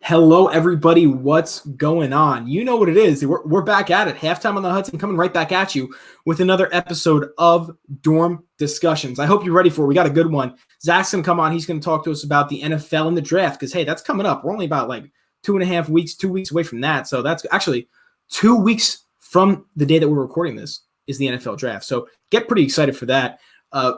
Hello, everybody. What's going on? You know what it is. We're back at it. Halftime on the Hudson, coming right back at you with another episode of Dorm Discussions. I hope you're ready for it. We got a good one. Zak's going to come on. He's going to talk to us about the NFL and the draft because, hey, that's coming up. We're only about 2.5 weeks, 2 weeks away from that. So that's actually 2 weeks from the day that we're recording this is the NFL draft. So get pretty excited for that.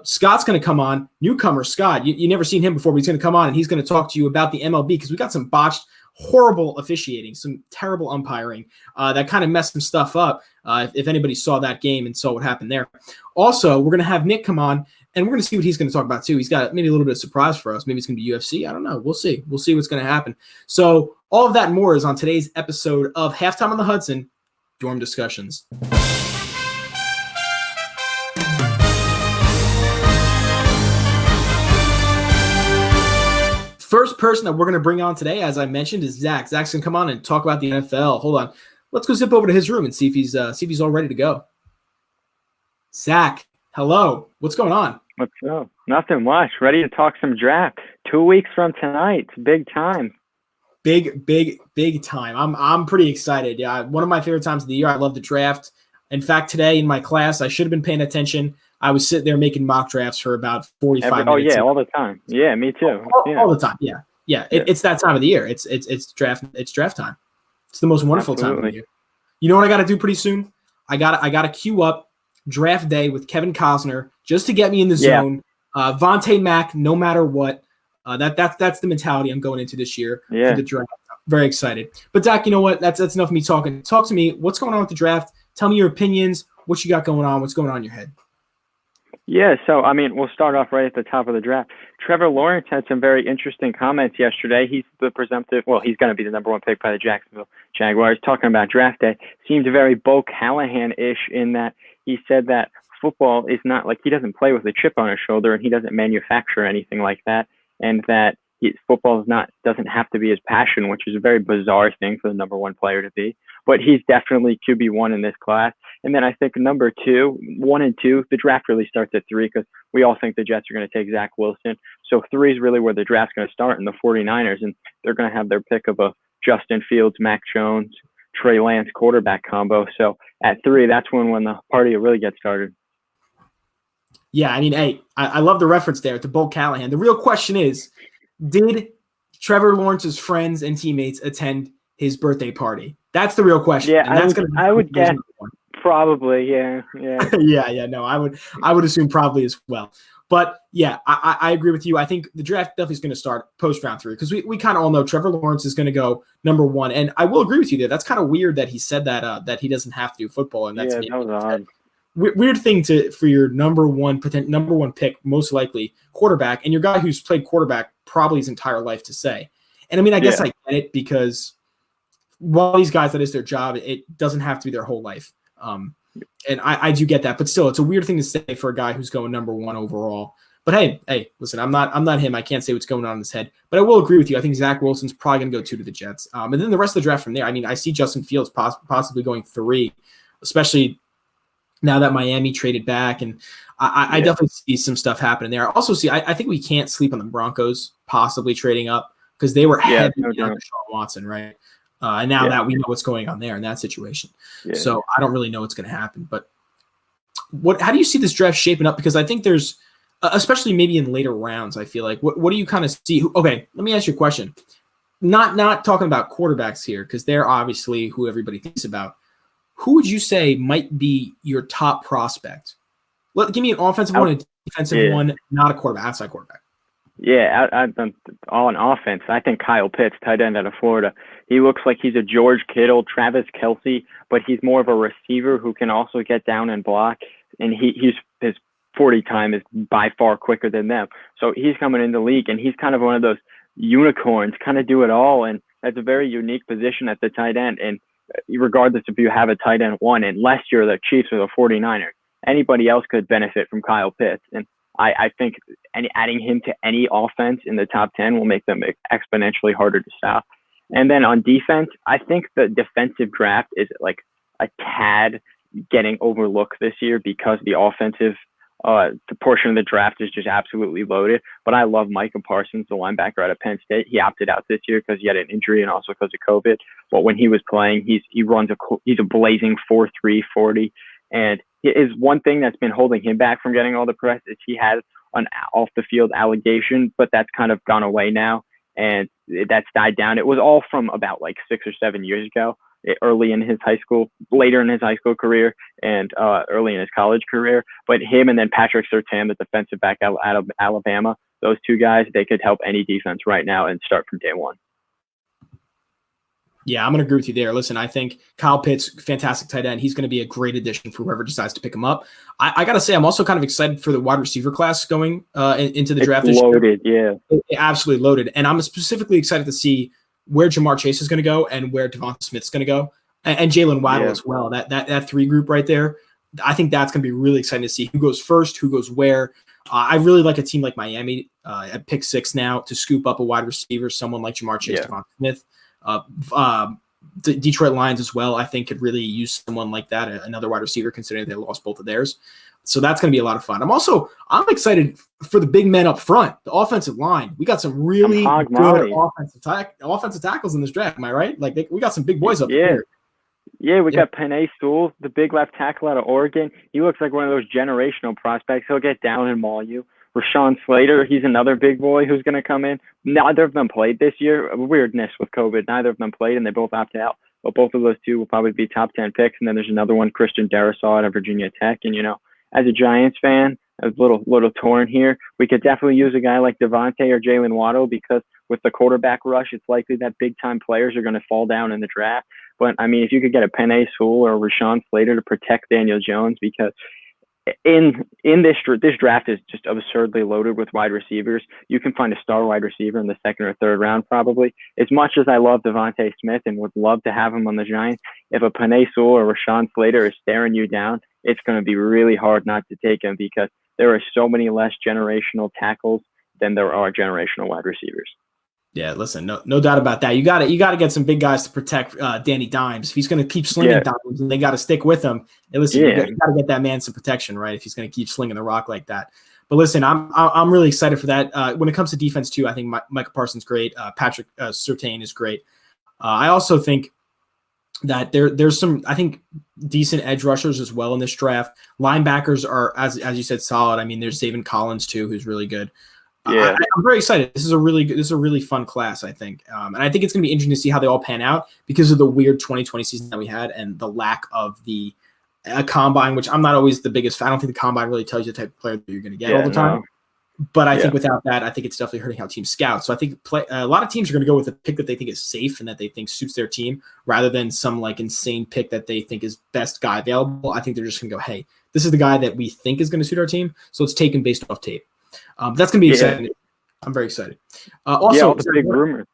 Scott's going to come on. Newcomer Scott. You never seen him before, but he's going to come on and he's going to talk to you about the MLB because we got some botched, horrible officiating, some terrible umpiring that kind of messed some stuff up. If anybody saw that game and saw what happened there. Also, we're going to have Nick come on and we're going to see what he's going to talk about too. He's got maybe a little bit of surprise for us. Maybe it's going to be UFC. I don't know. We'll see. We'll see what's going to happen. So all of that and more is on today's episode of Halftime on the Hudson, Dorm Discussions. First person that we're going to bring on today, as I mentioned, is Zak. Zak's going to come on and talk about the NFL. Hold on. Let's go zip over to his room and see if he's all ready to go. Zak, hello. What's going on? What's up? Nothing much. Ready to talk some draft. 2 weeks from tonight. It's big time. Big time. I'm pretty excited. Yeah, one of my favorite times of the year. I love the draft. In fact, today in my class, I should have been paying attention. I was sitting there making mock drafts for about 45 minutes. Oh, yeah, all the time. Yeah, me too. All the time, yeah. It's that time of the year. It's draft time. It's the most wonderful time of the year. You know what I got to do pretty soon? I got to queue up draft day with Kevin Costner just to get me in the zone. Vajtay Mac, no matter what. That's the mentality I'm going into this year for the draft. Very excited. But Zak, you know what? That's enough of me talking. Talk to me. What's going on with the draft? Tell me your opinions. What you got going on? What's going on in your head? Yeah, so, we'll start off right at the top of the draft. Trevor Lawrence had some very interesting comments yesterday. He's the presumptive, he's going to be the number one pick by the Jacksonville Jaguars. Talking about draft day, seemed very Bo Callahan-ish in that he said that football is not he doesn't play with a chip on his shoulder and he doesn't manufacture anything like that, and that football doesn't have to be his passion, which is a very bizarre thing for the number one player to be. But he's definitely QB1 in this class. And then I think number 1 and 2, the draft really starts at 3 because we all think the Jets are going to take Zach Wilson. So 3 is really where the draft's going to start in the 49ers, and they're going to have their pick of a Justin Fields, Mac Jones, Trey Lance quarterback combo. So at 3, that's when the party really gets started. Yeah, I love the reference there to Bo Callahan. The real question is, did Trevor Lawrence's friends and teammates attend his birthday party? That's the real question. Yeah, and I would guess probably. Yeah. No, I would assume probably as well. But yeah, I agree with you. I think the draft definitely is going to start post round 3 because we kind of all know Trevor Lawrence is going to go number 1. And I will agree with you there. That's kind of weird that he said that he doesn't have to do football. And that's that was odd. Weird thing for your number one pick, most likely quarterback, and your guy who's played quarterback probably his entire life to say. And I guess I get it because while these guys, that is their job, it doesn't have to be their whole life. And I do get that, but still, it's a weird thing to say for a guy who's going number 1 overall. But hey, listen, I'm not him. I can't say what's going on in his head, but I will agree with you. I think Zach Wilson's probably going to go 2 to the Jets. And then the rest of the draft from there, I see Justin Fields possibly going 3, especially now that Miami traded back, and I definitely see some stuff happening there. I also see, I think we can't sleep on the Broncos possibly trading up because they were heavy on Deshaun Watson, right? And now that we know what's going on there in that situation. Yeah. So I don't really know what's going to happen. But how do you see this draft shaping up? Because I think there's, especially maybe in later rounds, I feel like, what do you kind of see? Okay, let me ask you a question. Not talking about quarterbacks here, because they're obviously who everybody thinks about. Who would you say might be your top prospect? Give me an offensive one and a defensive one, not a quarterback, outside quarterback. Yeah, on offense, I think Kyle Pitts, tight end out of Florida. He looks like he's a George Kittle, Travis Kelce, but he's more of a receiver who can also get down and block. And his 40 time is by far quicker than them. So he's coming in the league, and he's kind of one of those unicorns, kind of do it all. And that's a very unique position at the tight end. And regardless if you have a tight end 1, unless you're the Chiefs or the 49ers, anybody else could benefit from Kyle Pitts. And I think adding him to any offense in the top 10 will make them exponentially harder to stop. And then on defense, I think the defensive draft is a tad getting overlooked this year because the offensive the portion of the draft is just absolutely loaded. But I love Micah Parsons, the linebacker out of Penn State. He opted out this year because he had an injury and also because of COVID. But when he was playing, he's a blazing 4.3 40. And is one thing that's been holding him back from getting all the press is he had an off the field allegation, but that's kind of gone away now, and that's died down. It was all from about like 6 or 7 years ago, later in his high school career, and early in his college career. But him and then Patrick Surtain, the defensive back out of Alabama, those two guys, they could help any defense right now and start from day one. Yeah, I'm going to agree with you there. Listen, I think Kyle Pitts, fantastic tight end. He's going to be a great addition for whoever decides to pick him up. I got to say, I'm also kind of excited for the wide receiver class going into the draft. It's loaded, yeah. Absolutely loaded. And I'm specifically excited to see where Jamar Chase is going to go and where Devonta Smith's going to go, and Jalen Waddle as well. That three group right there, I think that's going to be really exciting to see who goes first, who goes where. I really like a team like Miami at pick 6 now to scoop up a wide receiver, someone like Jamar Chase, Devonta Smith. Detroit Lions as well, I think, could really use someone like that, another wide receiver, considering they lost both of theirs. So that's going to be a lot of fun. I'm excited for the big men up front, the offensive line. We got some really good offensive tackles in this draft. Am I right? Like we got some big boys up here. Yeah, we got Penei Sewell, the big left tackle out of Oregon. He looks like one of those generational prospects. He'll get down and maul you. Rashawn Slater, he's another big boy who's going to come in. Neither of them played this year. Weirdness with COVID. Neither of them played, and they both opted out. But both of those two will probably be top 10 picks. And then there's another one, Christian Darrisaw out of Virginia Tech. And, as a Giants fan, I was a little torn here. We could definitely use a guy like Devontae or Jalen Waddle because with the quarterback rush, it's likely that big-time players are going to fall down in the draft. But, if you could get a Penei Sewell or Rashawn Slater to protect Daniel Jones, because in this draft is just absurdly loaded with wide receivers. You can find a star wide receiver in the second or third round probably. As much as I love Devontae Smith and would love to have him on the Giants, if a Penei Sewell or Rashawn Slater is staring you down, it's going to be really hard not to take him because there are so many less generational tackles than there are generational wide receivers. Yeah, listen, no doubt about that. You got to get some big guys to protect Danny Dimes. If he's going to keep slinging dimes, and they got to stick with him. And listen, you got to get that man some protection, right? If he's going to keep slinging the rock like that. But listen, I'm really excited for that. When it comes to defense too, I think Micah Parsons great. Patrick Surtain is great. I also think that there's some, I think, decent edge rushers as well in this draft. Linebackers are, as you said, solid. There's Zaven Collins too, who's really good. Yeah, I'm very excited. This is a really fun class, I think, and I think it's going to be interesting to see how they all pan out because of the weird 2020 season that we had and the lack of the combine, which I'm not always the biggest fan. I don't think the combine really tells you the type of player that you're going to get all the time. But I think without that, I think it's definitely hurting how teams scout. So I think a lot of teams are going to go with a pick that they think is safe and that they think suits their team rather than some like insane pick that they think is best guy available. I think they're just going to go, hey, this is the guy that we think is going to suit our team, so it's taken based off tape. That's going to be exciting. I'm very excited. Also, all the big rumors.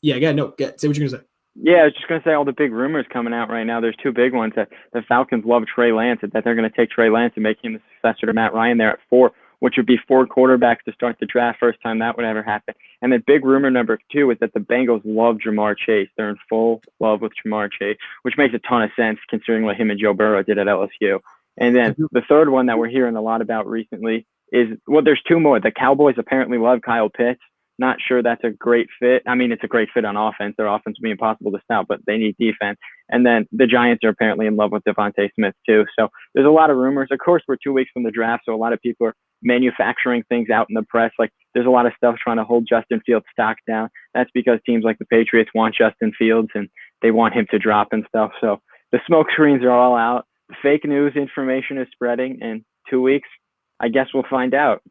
Say what you're going to say. Yeah, I was just going to say all the big rumors coming out right now. There's two big ones that the Falcons love Trey Lance, that they're going to take Trey Lance and make him the successor to Matt Ryan there at 4, which would be 4 quarterbacks to start the draft, first time that would ever happen. And the big rumor number 2 is that the Bengals love Jamar Chase. They're in full love with Jamar Chase, which makes a ton of sense considering what him and Joe Burrow did at LSU. And then the third one that we're hearing a lot about recently is, there's 2 more. The Cowboys apparently love Kyle Pitts. Not sure that's a great fit. It's a great fit on offense. Their offense would be impossible to stop, but they need defense. And then the Giants are apparently in love with Devontae Smith too. So there's a lot of rumors. Of course, we're 2 weeks from the draft, so a lot of people are manufacturing things out in the press. Like there's a lot of stuff trying to hold Justin Fields' stock down. That's because teams like the Patriots want Justin Fields and they want him to drop and stuff. So the smoke screens are all out. Fake news information is spreading. In 2 weeks, I guess we'll find out.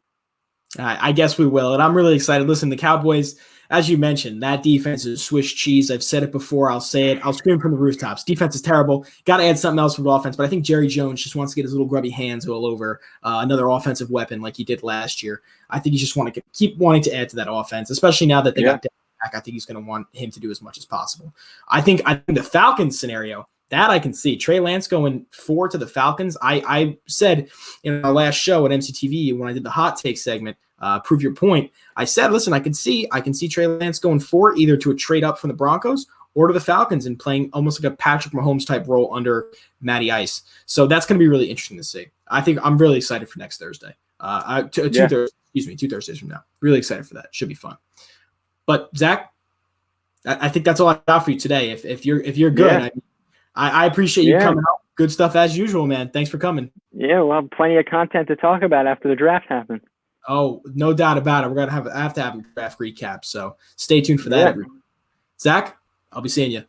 I guess we will. And I'm really excited. Listen, the Cowboys, as you mentioned, that defense is Swiss cheese. I've said it before. I'll say it. I'll scream from the rooftops. Defense is terrible. Got to add something else for the offense. But I think Jerry Jones just wants to get his little grubby hands all over another offensive weapon like he did last year. I think he just want to keep wanting to add to that offense, especially now that they got Denver back. I think he's going to want him to do as much as possible. I think the Falcons scenario, that I can see. Trey Lance going 4 to the Falcons. I said in our last show at MCTV when I did the hot take segment, prove your point. I said, listen, I can see Trey Lance going 4 either to a trade up from the Broncos or to the Falcons and playing almost like a Patrick Mahomes type role under Matty Ice. So that's going to be really interesting to see. I think I'm really excited for next Thursday. 2 Thursdays from now. Really excited for that. Should be fun. But Zach, I think that's all I got for you today. If you're good, I appreciate you coming out. Good stuff as usual, man. Thanks for coming. Yeah, we'll have plenty of content to talk about after the draft happens. Oh, no doubt about it. We're gonna have to have a draft recap. So stay tuned for that. Zach, I'll be seeing you.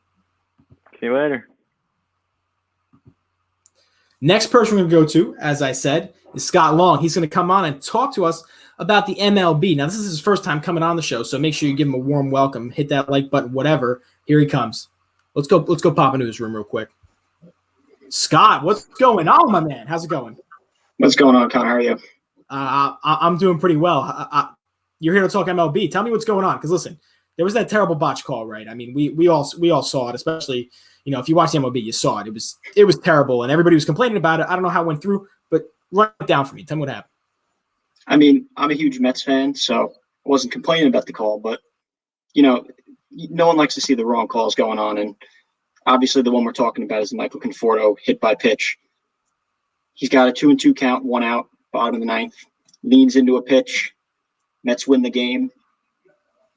See you later. Next person we're going to go to, as I said, is Scott Long. He's going to come on and talk to us about the MLB. Now, this is his first time coming on the show, so make sure you give him a warm welcome. Hit that like button, whatever. Here he comes. Let's go pop into his room real quick. Scott, what's going on, my man? How's it going? What's going on, Connor? How are you? I'm doing pretty well. You're here to talk MLB. Tell me what's going on, because listen, there was that terrible botch call, right? I mean, we all saw it, especially – if you watch the MLB, you saw it. It was terrible, and everybody was complaining about it. I don't know how it went through, but run it down for me. Tell me what happened. I mean, I'm a huge Mets fan, so I wasn't complaining about the call, but, no one likes to see the wrong calls going on, and obviously the one we're talking about is the Michael Conforto hit by pitch. He's got a 2-2 count, 1 out, bottom of the ninth, leans into a pitch. Mets win the game.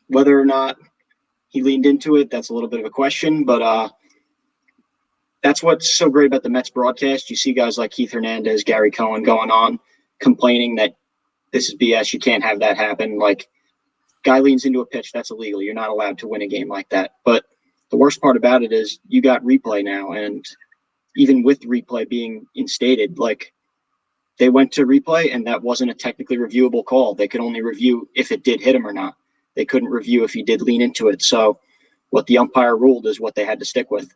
Whether or not he leaned into it, that's a little bit of a question, but that's what's so great about the Mets broadcast. You see guys like Keith Hernandez, Gary Cohen going on complaining that this is BS. You can't have that happen. Like, guy leans into a pitch, that's illegal. You're not allowed to win a game like that. But the worst part about it is you got replay now, and even with replay being instated, like, they went to replay, and that wasn't a technically reviewable call. They could only review if it did hit him or not. They couldn't review if he did lean into it. So what the umpire ruled is what they had to stick with.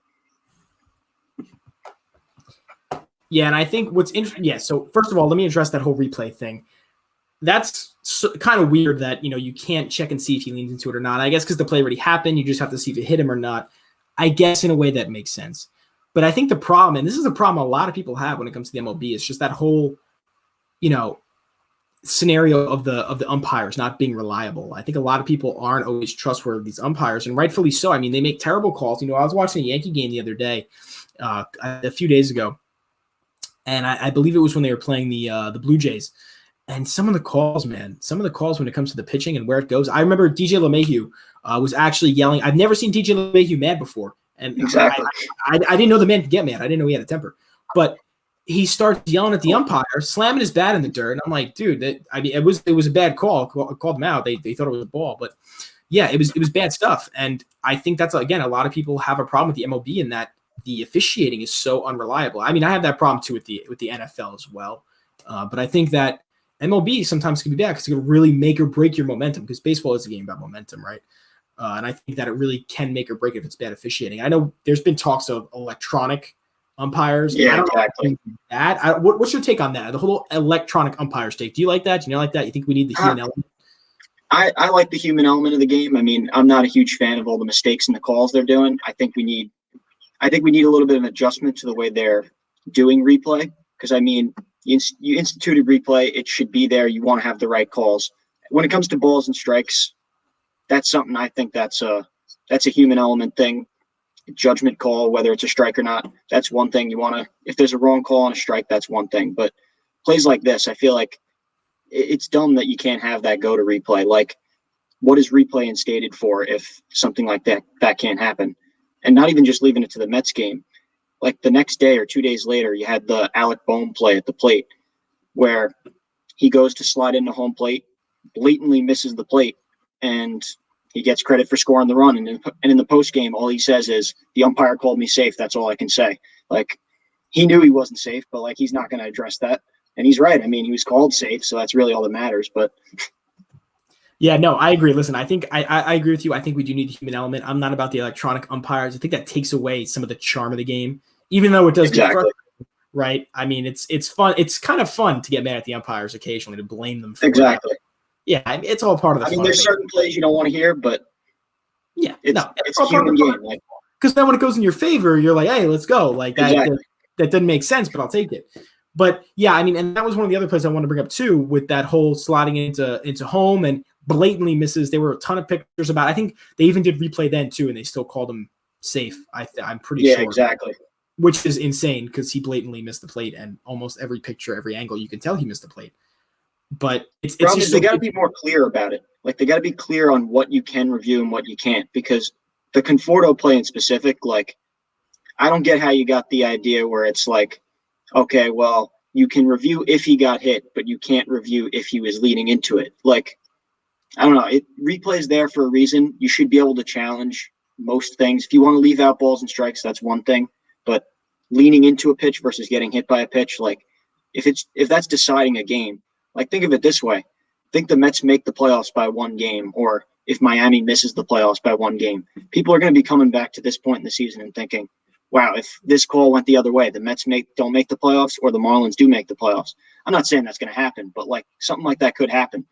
Yeah, and I think what's interesting. Yeah, so first of all, let me address that whole replay thing. That's kind of weird that you can't check and see if he leans into it or not. I guess because the play already happened, you just have to see if it hit him or not. I guess in a way that makes sense. But I think the problem, and this is a problem a lot of people have when it comes to the MLB, is just that whole, scenario of the umpires not being reliable. I think a lot of people aren't always trustworthy of these umpires, and rightfully so. I mean, they make terrible calls. I was watching a Yankee game the other day, a few days ago. And I believe it was when they were playing the Blue Jays. And some of the calls when it comes to the pitching and where it goes. I remember DJ LeMahieu was actually yelling. I've never seen DJ LeMahieu mad before. And exactly. I didn't know the man could get mad. I didn't know he had a temper. But he starts yelling at the umpire, slamming his bat in the dirt. And I'm like, dude, it was a bad call. Called him out. They thought it was a ball. But, yeah, it was bad stuff. And I think that's, again, a lot of people have a problem with the MLB in that the officiating is so unreliable. I mean, I have that problem too with the NFL as well. But I think that MLB sometimes can be bad because it can really make or break your momentum, because baseball is a game about momentum, right? And I think that it really can make or break if it's bad officiating. I know there's been talks of electronic umpires. Yeah, I don't exactly. Know what's your take on that? The whole electronic umpire take. Do you like that? Do you not like that? You think we need the human element? I like the human element of the game. I mean, I'm not a huge fan of all the mistakes and the calls they're doing. I think we need a little bit of an adjustment to the way they're doing replay, because, I mean, you instituted replay. It should be there. You want to have the right calls. When it comes to balls and strikes, that's something I think that's a human element thing. Judgment call, whether it's a strike or not, that's one thing. You want to – if there's a wrong call on a strike, that's one thing. But plays like this, I feel like it's dumb that you can't have that go to replay. Like, what is replay instated for if something like that can't happen? And not even just leaving it to the Mets game. Like, the next day or 2 days later, you had the Alec Bohm play at the plate where he goes to slide into home plate, blatantly misses the plate, and he gets credit for scoring the run. And in the post game, all he says is, the umpire called me safe. That's all I can say. Like, he knew he wasn't safe, but, like, he's not going to address that. And he's right. I mean, he was called safe, so that's really all that matters. But yeah, no, I agree. Listen, I think I agree with you. I think we do need the human element. I'm not about the electronic umpires. I think that takes away some of the charm of the game, even though it does get frustrating, right? I mean, it's fun. It's kind of fun to get mad at the umpires occasionally, to blame them for exactly. That. Yeah, I mean, it's all part of the fun. I mean, there's certain plays you don't want to hear, but yeah, it's a human game. Like, because then when it goes in your favor, you're like, hey, let's go. Like that, exactly. that doesn't make sense, but I'll take it. But yeah, I mean, and that was one of the other plays I wanted to bring up too, with that whole sliding into home and blatantly misses. There were a ton of pictures about it. I think they even did replay then too, and they still called him safe. I'm pretty Yeah, sure. exactly. Which is insane because he blatantly missed the plate, and almost every picture, every angle, you can tell he missed the plate. But it's Problem just is they got to be more clear about it. Like, they got to be clear on what you can review and what you can't, because the Conforto play in specific, like, I don't get how you got the idea where it's like, okay, well, you can review if he got hit, but you can't review if he was leading into it. Like, I don't know. Replay is there for a reason. You should be able to challenge most things. If you want to leave out balls and strikes, that's one thing. But leaning into a pitch versus getting hit by a pitch, like, if that's deciding a game, like, think of it this way. Think the Mets make the playoffs by one game, or if Miami misses the playoffs by one game. People are going to be coming back to this point in the season and thinking, wow, if this call went the other way, the Mets don't make the playoffs, or the Marlins do make the playoffs. I'm not saying that's going to happen, but like, something like that could happen.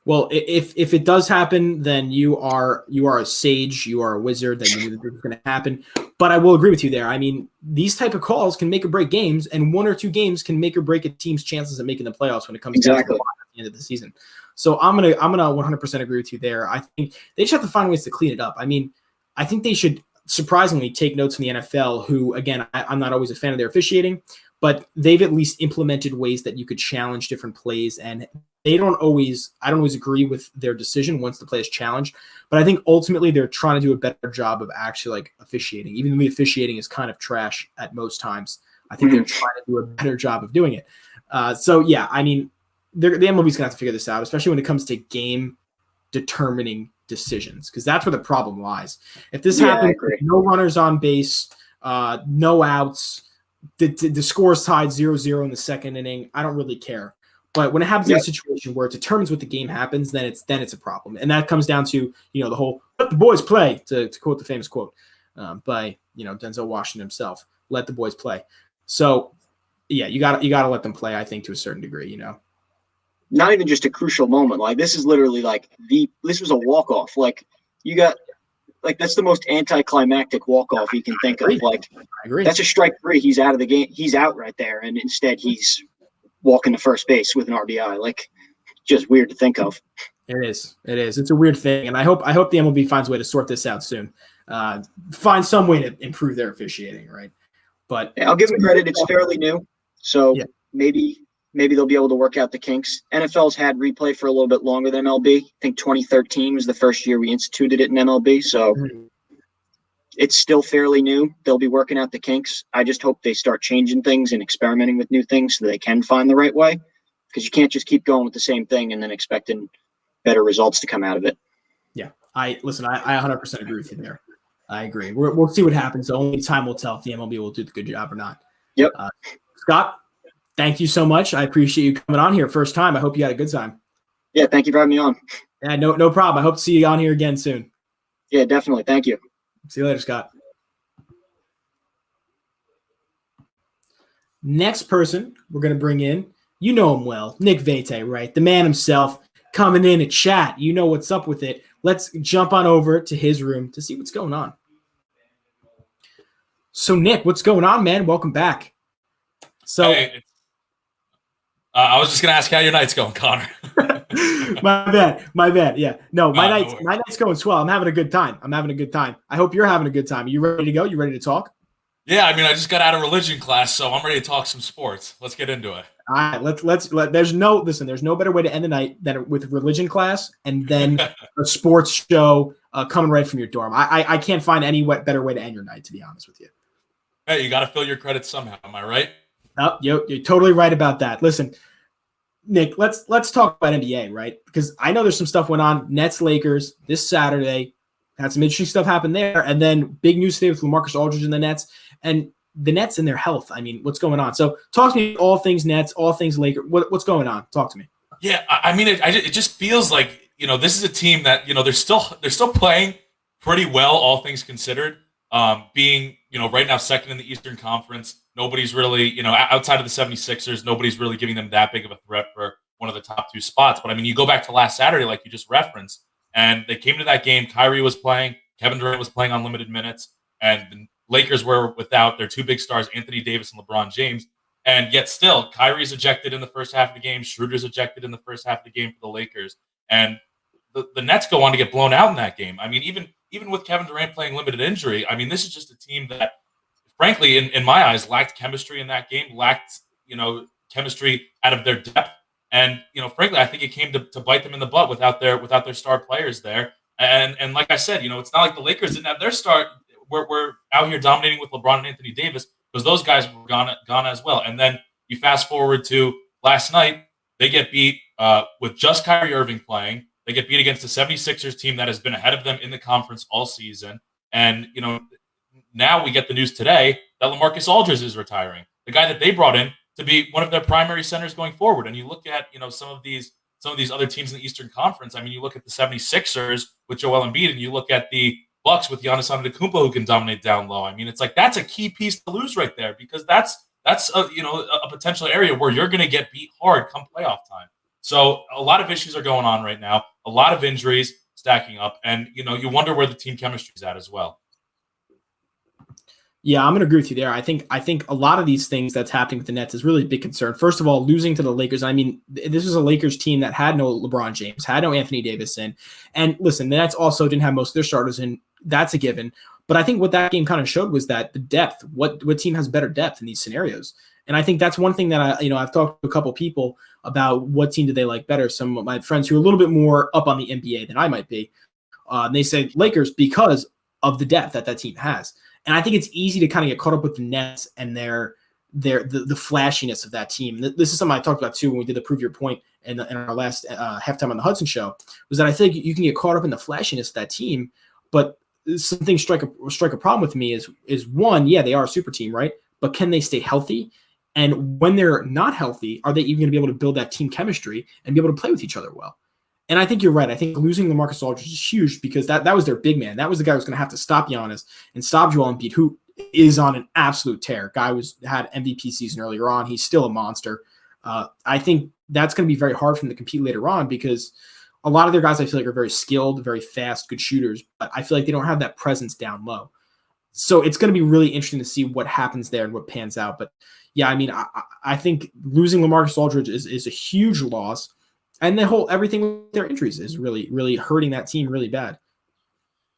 Well, if it does happen, then you are a sage, you are a wizard, that you knew that this was going to happen. But I will agree with you there. I mean, these type of calls can make or break games, and one or two games can make or break a team's chances of making the playoffs when it comes down to the end of the season. So I'm gonna 100% agree with you there. I think they just have to find ways to clean it up. I mean, I think they should surprisingly take notes from the NFL, who, again, I'm not always a fan of their officiating, but they've at least implemented ways that you could challenge different plays, and I don't always agree with their decision once the play is challenged, but I think ultimately they're trying to do a better job of actually like officiating. Even though the officiating is kind of trash at most times, I think they're trying to do a better job of doing it. So yeah, I mean, the MLB's gonna have to figure this out, especially when it comes to game determining decisions, because that's where the problem lies. If this happens, no runners on base, no outs, the score is tied 0-0 in the second inning, I don't really care. But when it happens in a situation where it determines what the game happens, then it's a problem, and that comes down to the whole "let the boys play" to quote the famous quote by Denzel Washington himself. Let the boys play. So yeah, you got to let them play. I think to a certain degree, Not even just a crucial moment. Like, this is literally like this was a walk off. Like, you got like, that's the most anticlimactic walk off you can think of. Like, I agree. That's a strike three. He's out of the game. He's out right there, and instead he's walking to first base with an RBI. Like, just weird to think of. It is. It's a weird thing, and I hope the MLB finds a way to sort this out soon. Find some way to improve their officiating, right? But I'll give them credit. It's fairly new, so maybe they'll be able to work out the kinks. NFL's had replay for a little bit longer than MLB. I think 2013 was the first year we instituted it in MLB, so it's still fairly new. They'll be working out the kinks. I just hope they start changing things and experimenting with new things so they can find the right way, because you can't just keep going with the same thing and then expecting better results to come out of it. Yeah, I 100% agree with you there. I agree. We'll see what happens. Only time will tell if the MLB will do the good job or not. Yep. Scott, thank you so much. I appreciate you coming on here first time. I hope you had a good time. Yeah, thank you for having me on. Yeah, no problem. I hope to see you on here again soon. Yeah, definitely. Thank you. See you later, Scott. Next person we're going to bring in, you know him well, Nick Vajtay, right? The man himself coming in to chat. You know what's up with it. Let's jump on over to his room to see what's going on. So, Nick, what's going on, man? Welcome back. So, hey, I was just going to ask how your night's going, Connor. My bad. Yeah. No, my night's going swell. I'm having a good time. I hope you're having a good time. Are you ready to go? You ready to talk? Yeah, I mean, I just got out of religion class, so I'm ready to talk some sports. Let's get into it. All right, there's no better way to end the night than with religion class and then a sports show coming right from your dorm. I can't find any better way to end your night, to be honest with you. Hey, you got to fill your credits somehow. Am I right? Oh, you're totally right about that. Listen, Nick, let's talk about NBA, right? Because I know there's some stuff went on. Nets, Lakers this Saturday. Had some interesting stuff happen there. And then big news today with LaMarcus Aldridge and the Nets. And the Nets and their health. I mean, what's going on? So talk to me all things Nets, all things Lakers. What's going on? Talk to me. Yeah, I mean, it just feels like, this is a team that, they're still playing pretty well, all things considered. Being, right now second in the Eastern Conference. Nobody's really, outside of the 76ers, nobody's really giving them that big of a threat for one of the top two spots. But I mean, you go back to last Saturday, like you just referenced, and they came to that game. Kyrie was playing, Kevin Durant was playing on limited minutes, and the Lakers were without their two big stars, Anthony Davis and LeBron James. And yet still, Kyrie's ejected in the first half of the game. Schroeder's ejected in the first half of the game for the Lakers. And the Nets go on to get blown out in that game. I mean, even even with Kevin Durant playing limited injury, I mean, this is just a team that, frankly, in my eyes, lacked chemistry in that game, lacked, chemistry out of their depth. And, frankly, I think it came to bite them in the butt without their star players there. And like I said, it's not like the Lakers didn't have their start. We're out here dominating with LeBron and Anthony Davis because those guys were gone as well. And then you fast forward to last night, they get beat with just Kyrie Irving playing. They get beat against the 76ers team that has been ahead of them in the conference all season. And, now we get the news today that LaMarcus Aldridge is retiring, the guy that they brought in to be one of their primary centers going forward. And you look at, some of these other teams in the Eastern Conference. I mean, you look at the 76ers with Joel Embiid, and you look at the Bucks with Giannis Antetokounmpo, who can dominate down low. I mean, it's like that's a key piece to lose right there, because that's a potential area where you're going to get beat hard come playoff time. So a lot of issues are going on right now, a lot of injuries stacking up, and you wonder where the team chemistry is at as well. Yeah, I'm going to agree with you there. I think a lot of these things that's happening with the Nets is really a big concern. First of all, losing to the Lakers. I mean, this was a Lakers team that had no LeBron James, had no Anthony Davis in. And listen, the Nets also didn't have most of their starters in. That's a given. But I think what that game kind of showed was that the depth, what team has better depth in these scenarios. And I think that's one thing that I've talked to a couple people about what team do they like better. Some of my friends who are a little bit more up on the NBA than I might be. And they say Lakers because of the depth that team has. And I think it's easy to kind of get caught up with the Nets and the flashiness of that team. This is something I talked about too when we did the Prove Your Point in our last halftime on the Hudson show, was that I think you can get caught up in the flashiness of that team, but something strike a problem with me is one, yeah, they are a super team, right? But can they stay healthy? And when they're not healthy, are they even going to be able to build that team chemistry and be able to play with each other well? And I think you're right. I think losing LaMarcus Aldridge is huge because that was their big man. That was the guy who was going to have to stop Giannis and stop Joel Embiid, who is on an absolute tear. Guy had MVP season earlier on. He's still a monster. I think that's going to be very hard for them to compete later on because a lot of their guys I feel like are very skilled, very fast, good shooters, but I feel like they don't have that presence down low. So it's going to be really interesting to see what happens there and what pans out. But yeah, I mean, I think losing LaMarcus Aldridge is a huge loss. And everything with their injuries is really, really hurting that team really bad.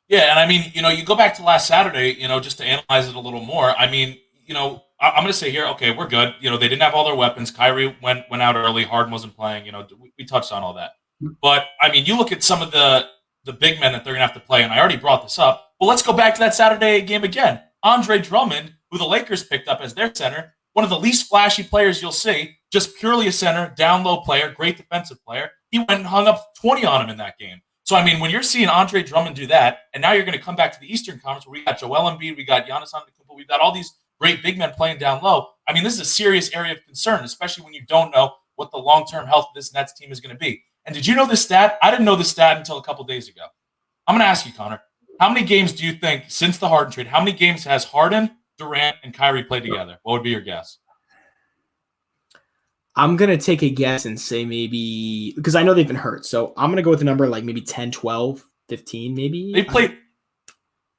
Yeah, and I mean, you go back to last Saturday, just to analyze it a little more. I mean, I'm going to say here, okay, we're good. They didn't have all their weapons. Kyrie went out early. Harden wasn't playing. We touched on all that. But, I mean, you look at some of the big men that they're going to have to play, and I already brought this up. Well, let's go back to that Saturday game again. Andre Drummond, who the Lakers picked up as their center, one of the least flashy players you'll see, just purely a center, down low player, great defensive player. He went and hung up 20 on him in that game. So, I mean, when you're seeing Andre Drummond do that, and now you're going to come back to the Eastern Conference where we got Joel Embiid, we got Giannis Antetokounmpo, we've got all these great big men playing down low. I mean, this is a serious area of concern, especially when you don't know what the long-term health of this Nets team is going to be. And did you know this stat? I didn't know this stat until a couple days ago. I'm going to ask you, Connor, how many games do you think, since the Harden trade, how many games has Harden, Durant, and Kyrie played together? What would be your guess? I'm going to take a guess and say maybe, because I know they've been hurt. So I'm going to go with a number like maybe 10, 12, 15 maybe.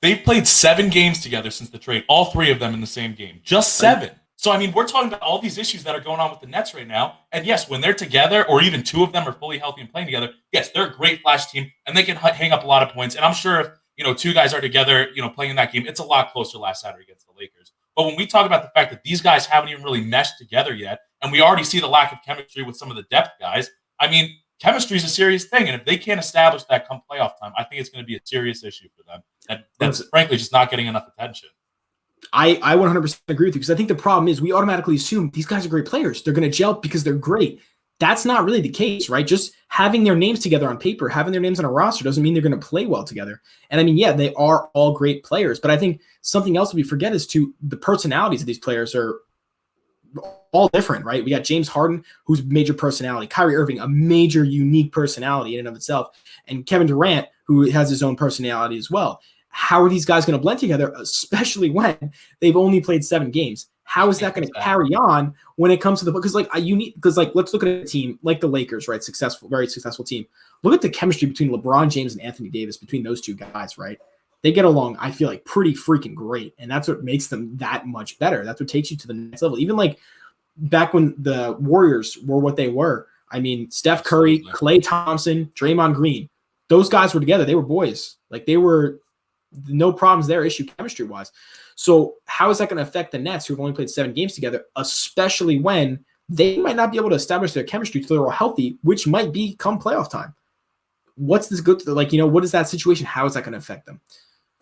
They've played 7 games together since the trade, all 3 of them in the same game. Just 7. So, I mean, we're talking about all these issues that are going on with the Nets right now. And yes, when they're together, or even 2 of them are fully healthy and playing together, yes, they're a great flash team, and they can hang up a lot of points. And I'm sure if, 2 guys are together, playing in that game, it's a lot closer last Saturday against the Lakers. But when we talk about the fact that these guys haven't even really meshed together yet, and we already see the lack of chemistry with some of the depth guys, I mean, chemistry is a serious thing. And if they can't establish that come playoff time, I think it's going to be a serious issue for them. That's frankly just not getting enough attention. I 100% agree with you because I think the problem is we automatically assume these guys are great players. They're going to gel because they're great. That's not really the case, right? Just having their names together on paper, having their names on a roster doesn't mean they're going to play well together. And I mean, yeah, they are all great players, but I think something else we forget is the personalities of these players are all different, right? We got James Harden, who's major personality, Kyrie Irving, a major unique personality in and of itself, and Kevin Durant, who has his own personality as well. How are these guys going to blend together, especially when they've only played 7 games? How is that going to carry on when it comes to let's look at a team like the Lakers, right? Very successful team. Look at the chemistry between LeBron James and Anthony Davis, between those 2 guys, right? They get along, I feel like, pretty freaking great. And that's what makes them that much better. That's what takes you to the next level. Even like back when the Warriors were what they were. I mean, Steph Curry, Klay Thompson, Draymond Green, those guys were together. They were boys. Like they were No problems there, issue chemistry-wise. So how is that going to affect the Nets, who've only played 7 games together, especially when they might not be able to establish their chemistry until they're all healthy, which might be come playoff time? What's this good? What is that situation? How is that going to affect them?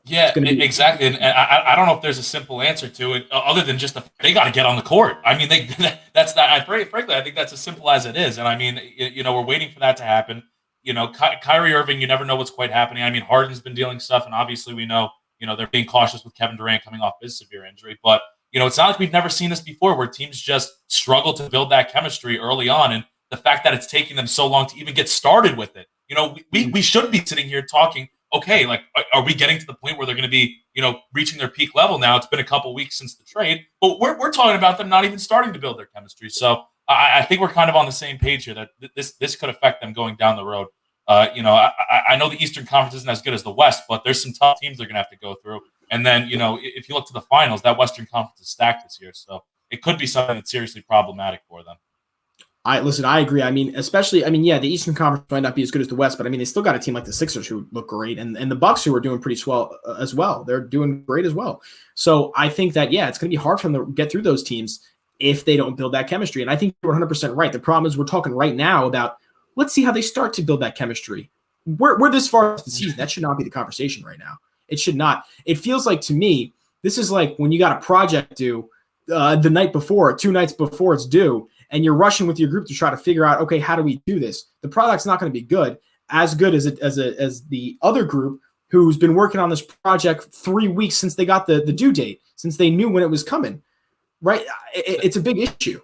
Yeah, exactly. And I don't know if there's a simple answer to it other than just they got to get on the court. I mean, frankly, I think that's as simple as it is. And I mean, we're waiting for that to happen. Kyrie Irving, you never know what's quite happening. I mean, Harden's been dealing stuff, and obviously we know, they're being cautious with Kevin Durant coming off his severe injury. But, it's not like we've never seen this before where teams just struggle to build that chemistry early on. And the fact that it's taking them so long to even get started with it, we should be sitting here talking, okay, like, are we getting to the point where they're going to be, reaching their peak level now? It's been a couple weeks since the trade, but we're talking about them not even starting to build their chemistry. So I think we're kind of on the same page here that this could affect them going down the road. I know the Eastern Conference isn't as good as the West, but there's some tough teams they're going to have to go through. And then, if you look to the finals, that Western Conference is stacked this year. So it could be something that's seriously problematic for them. I agree. I mean, especially, the Eastern Conference might not be as good as the West, but they still got a team like the Sixers who look great, and the Bucks who are doing pretty swell as well. They're doing great as well. So I think that, it's going to be hard for them to get through those teams if they don't build that chemistry. And I think you're 100% right. The problem is we're talking right now about, let's see how they start to build that chemistry. We're this far into the season. That should not be the conversation right now. It should not. It feels like, to me, this is like when you got a project due the night before, 2 nights before it's due, and you're rushing with your group to try to figure out, okay, how do we do this? The product's not going to be good as the other group who's been working on this project 3 weeks since they got the due date, since they knew when it was coming, right? It's a big issue.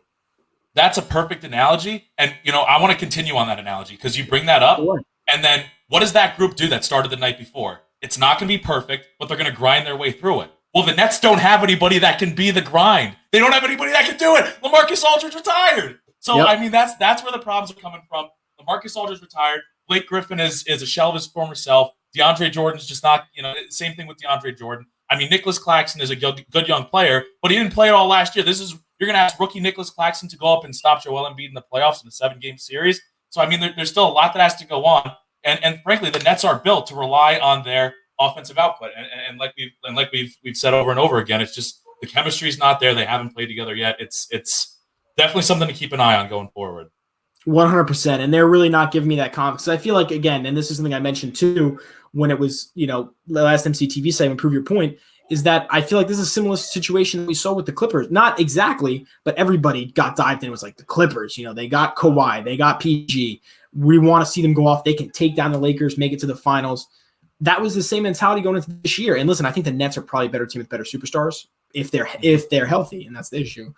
That's a perfect analogy. And, I want to continue on that analogy because you bring that up. Sure. And then what does that group do that started the night before? It's not going to be perfect, but they're going to grind their way through it. Well, the Nets don't have anybody that can be the grind. They don't have anybody that can do it. LaMarcus Aldridge retired. So, yep. I mean, that's where the problems are coming from. LaMarcus Aldridge retired. Blake Griffin is a shell of his former self. DeAndre Jordan's just not, same thing with DeAndre Jordan. I mean, Nicholas Claxton is a good young player, but he didn't play it all last year. You're going to ask rookie Nicholas Claxton to go up and stop Joel Embiid in the playoffs in a 7-game series. So, I mean, there's still a lot that has to go on. And frankly, the Nets are built to rely on their offensive output. And like we've said over and over again, it's just the chemistry is not there. They haven't played together yet. It's definitely something to keep an eye on going forward. 100%. And they're really not giving me that confidence. I feel like, again, and this is something I mentioned too, when it was, the last MCTV segment, Prove Your Point, is that I feel like this is a similar situation that we saw with the Clippers. Not exactly, but everybody got dived in. It was like the Clippers, they got Kawhi, they got PG. We want to see them go off. They can take down the Lakers, make it to the finals. That was the same mentality going into this year. And listen, I think the Nets are probably a better team with better superstars if they're healthy, and that's the issue.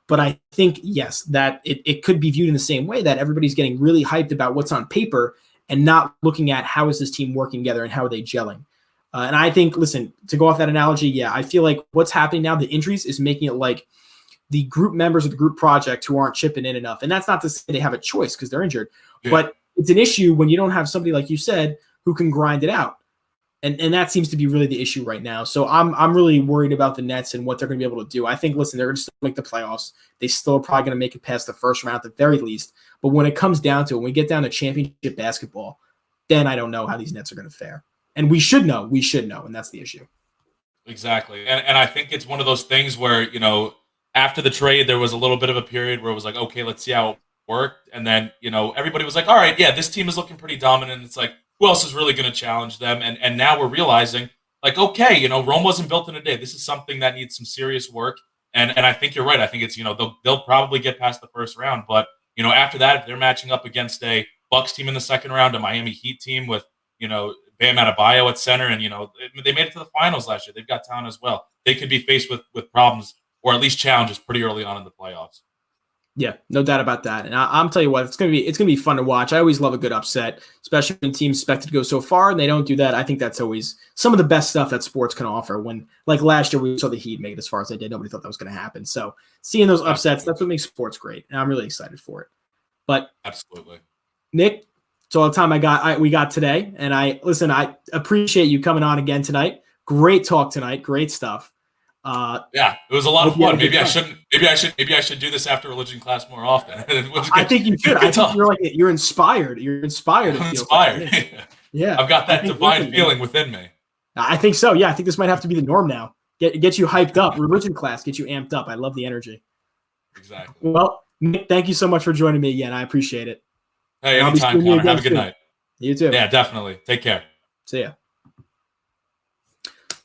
But I think, yes, that it could be viewed in the same way, that everybody's getting really hyped about what's on paper and not looking at how is this team working together and how are they gelling. And I think, listen, to go off that analogy, I feel like what's happening now, the injuries is making it like the group members of the group project who aren't chipping in enough. And that's not to say they have a choice because they're injured, but it's an issue when you don't have somebody, like you said, who can grind it out. And that seems to be really the issue right now. So I'm really worried about the Nets and what they're going to be able to do. I think, listen, they're going to still make the playoffs. They still are probably going to make it past the first round at the very least. But when it comes down to it, when we get down to championship basketball, then I don't know how these Nets are going to fare. And we should know, and that's the issue. Exactly. And I think it's one of those things where, after the trade, there was a little bit of a period where it was like, okay, let's see how it worked. And then, everybody was like, all right, yeah, this team is looking pretty dominant. It's like, who else is really going to challenge them? And now we're realizing, like, okay, Rome wasn't built in a day. This is something that needs some serious work. And I think you're right. I think it's, they'll probably get past the first round. But, after that, if they're matching up against a Bucks team in the second round, a Miami Heat team with, Bam Adebayo at center, and, they made it to the finals last year. They've got talent as well. They could be faced with problems or at least challenges pretty early on in the playoffs. Yeah, no doubt about that. And I'm tell you what, it's gonna be fun to watch. I always love a good upset, especially when teams expect to go so far and they don't do that. I think that's always some of the best stuff that sports can offer. When, like last year, we saw the Heat make it as far as they did. Nobody thought that was going to happen. So seeing those upsets, that's what makes sports great, and I'm really excited for it. But absolutely, Nick, it's all the time we got today. And I appreciate you coming on again tonight. Great talk tonight. Great stuff. Yeah, it was a lot of fun. Maybe I should do this after religion class more often. I think you should. I think you're inspired. You're inspired. I'm inspired. Yeah. I've got that divine feeling within me. I think so. Yeah, I think this might have to be the norm now. Get you hyped up. Religion class, get you amped up. I love the energy. Exactly. Well, Nick, thank you so much for joining me again. I appreciate it. Hey, anytime, Connor. Have a good night. You too. Yeah, definitely. Take care. See ya.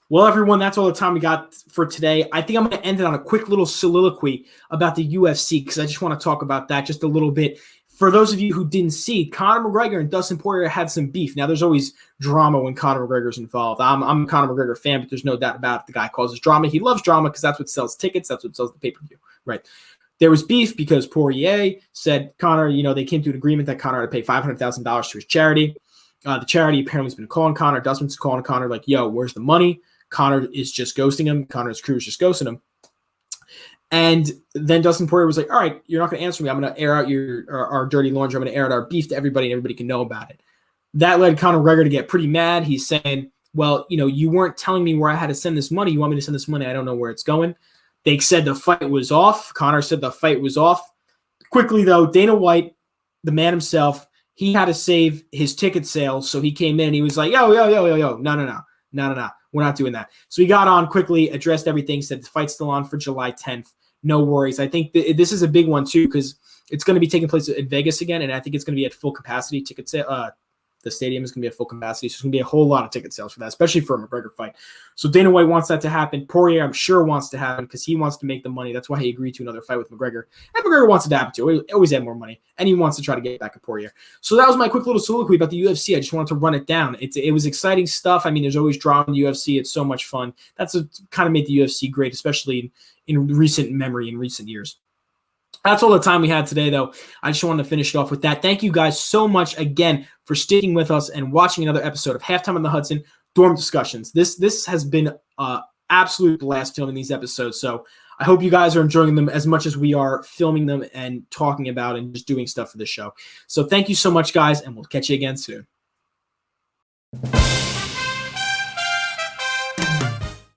Well, everyone, that's all the time we got for today. I think I'm going to end it on a quick little soliloquy about the UFC because I just want to talk about that just a little bit. For those of you who didn't see, Conor McGregor and Dustin Poirier had some beef. Now, there's always drama when Conor McGregor's involved. I'm a Conor McGregor fan, but there's no doubt about it. The guy causes drama. He loves drama because that's what sells tickets. That's what sells the pay-per-view, right? There was beef because Poirier said Conor, they came to an agreement that Conor had to pay $500,000 to his charity. The charity apparently has been calling Conor. Dustin's calling Conor like, yo, where's the money? Conor is just ghosting him. Conor's crew is just ghosting him. And then Dustin Poirier was like, all right, you're not going to answer me. I'm going to air out our dirty laundry. I'm going to air out our beef to everybody, and everybody can know about it. That led Conor McGregor to get pretty mad. He's saying, well, you weren't telling me where I had to send this money. You want me to send this money? I don't know where it's going. They said the fight was off. Conor said the fight was off. Quickly, though, Dana White, the man himself, he had to save his ticket sales. So he came in and he was like, yo, no. We're not doing that. So he got on quickly, addressed everything, said the fight's still on for July 10th. No worries. I think this is a big one, too, because it's going to be taking place in Vegas again, and I think it's going to be at full capacity ticket sale. The stadium is going to be at full capacity, so there's going to be a whole lot of ticket sales for that, especially for a McGregor fight. So Dana White wants that to happen. Poirier, I'm sure, wants to happen because he wants to make the money. That's why he agreed to another fight with McGregor. And McGregor wants it to happen, too. He always had more money, and he wants to try to get back at Poirier. So that was my quick little soliloquy about the UFC. I just wanted to run it down. It was exciting stuff. I mean, there's always drama in the UFC. It's so much fun. That's what kind of made the UFC great, especially in recent memory, in recent years. That's all the time we had today, though. I just wanted to finish it off with that. Thank you guys so much again for sticking with us and watching another episode of Halftime on the Hudson Dorm Discussions. This has been an absolute blast filming these episodes, so I hope you guys are enjoying them as much as we are filming them and talking about and just doing stuff for the show. So thank you so much, guys, and we'll catch you again soon.